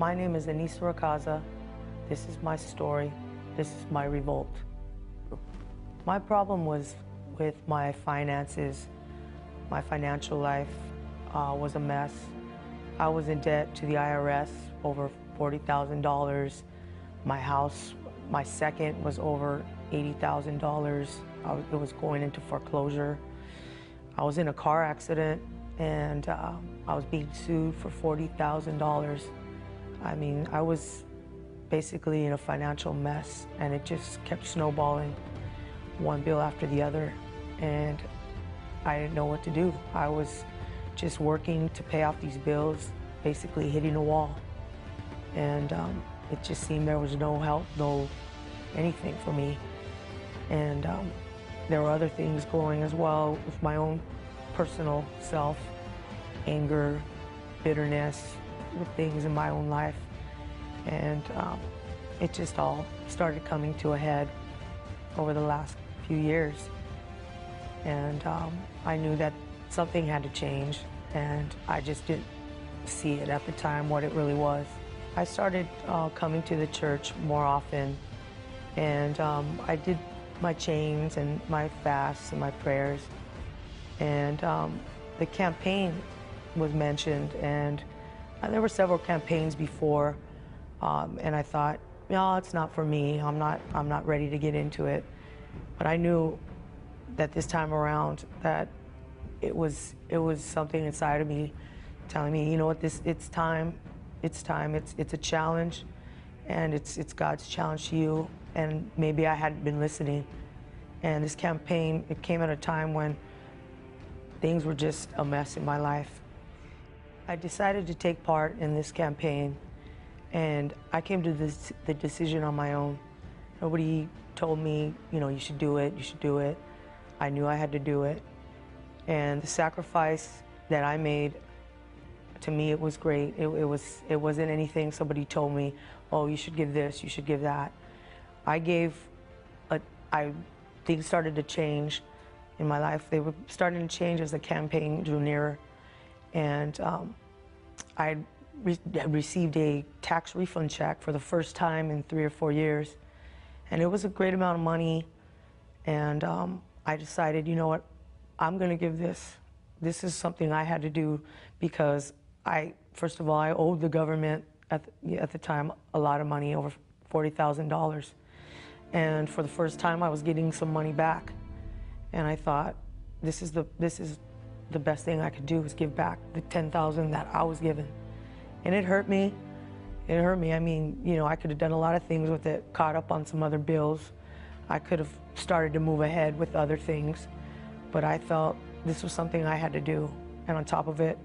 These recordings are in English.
My name is Anissa. This is my story. This is my revolt. My problem was with my finances. My financial life was a mess. I was in debt to the IRS, over $40,000. My house, my second, was over $80,000. It was going into foreclosure. I was in a car accident and I was being sued for $40,000. I mean, I was basically in a financial mess, and it just kept snowballing, one bill after the other, and I didn't know what to do. I was just working to pay off these bills, basically hitting a wall, and it just seemed there was no help, no anything for me. And there were other things going as well with my own personal self, anger, bitterness, with things in my own life. And it just all started coming to a head over the last few years. And I knew that something had to change, and I just didn't see it at the time what it really was. I started coming to the church more often, and I did my chains and my fasts and my prayers. And the campaign was mentioned, and there were several campaigns before, and I thought, no, it's not for me. I'm not ready to get into it. But I knew that this time around that it was something inside of me telling me, you know what, it's time. It's a challenge, and it's God's challenge to you. And maybe I hadn't been listening. And this campaign, it came at a time when things were just a mess in my life. I decided to take part in this campaign, and I came to the decision on my own. Nobody told me, you know, you should do it, you should do it. I knew I had to do it. And the sacrifice that I made, to me, it was great. It wasn't anything somebody told me, oh, you should give this, you should give that. Things started to change in my life. They were starting to change as the campaign drew nearer. And I received a tax refund check for the first time in 3 or 4 years. And it was a great amount of money. And I decided, you know what, I'm gonna give this. This is something I had to do because first of all, I owed the government at the time a lot of money, over $40,000. And for the first time, I was getting some money back. And I thought, this is the best thing I could do, is give back the $10,000 that I was given. And it hurt me. It hurt me. I mean, you know, I could have done a lot of things with it, caught up on some other bills. I could have started to move ahead with other things. But I felt this was something I had to do. And on top of it,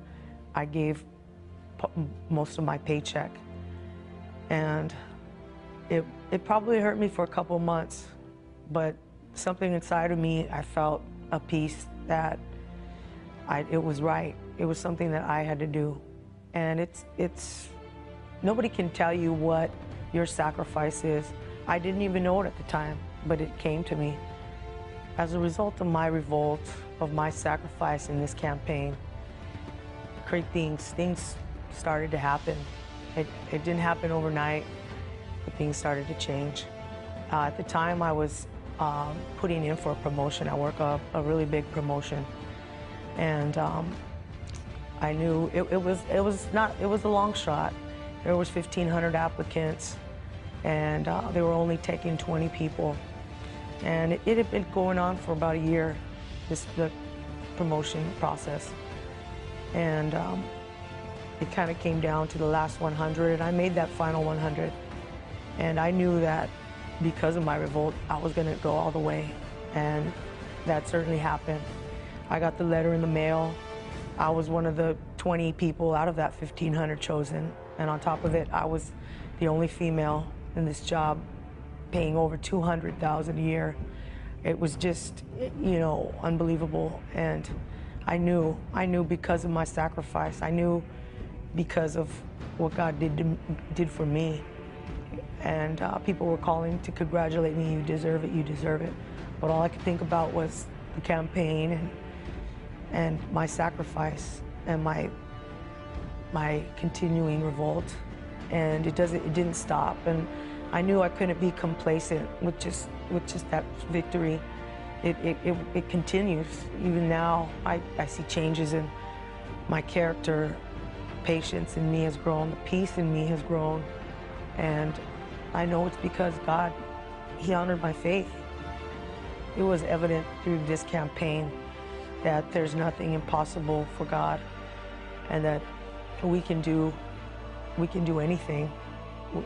I gave most of my paycheck. And it probably hurt me for a couple of months, but something inside of me, I felt a peace that it was right. It was something that I had to do. And nobody can tell you what your sacrifice is. I didn't even know it at the time, but it came to me. As a result of my revolt, of my sacrifice in this campaign, great things started to happen. It didn't happen overnight, but things started to change. At the time, I was putting in for a promotion. I work a really big promotion, and I knew it was a long shot. There was 1,500 applicants, and they were only taking 20 people, and it had been going on for about a year, the promotion process, and it kind of came down to the last 100, and I made that final 100. And I knew that because of my revolt, I was going to go all the way, and that certainly happened. I got the letter in the mail. I was one of the 20 people out of that 1,500 chosen, and on top of it, I was the only female in this job, paying over $200,000 a year. It was just, you know, unbelievable. And I knew because of my sacrifice. I knew because of what God did for me. And people were calling to congratulate me, you deserve it, you deserve it. But all I could think about was the campaign and my sacrifice and my continuing revolt. and it didn't stop. And I knew I couldn't be complacent with just that victory. It continues. Even now, I see changes in my character. Patience in me has grown, the peace in me has grown, and I know it's because God, He honored my faith. It was evident through this campaign that there's nothing impossible for God, and that we can do anything.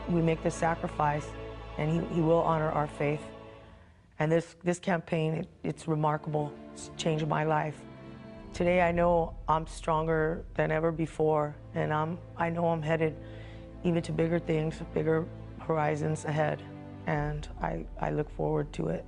We make the sacrifice, and He will honor our faith. And this campaign, it's remarkable. It's changed my life. Today I know I'm stronger than ever before, and I know I'm headed even to bigger things, bigger horizons ahead, and I look forward to it.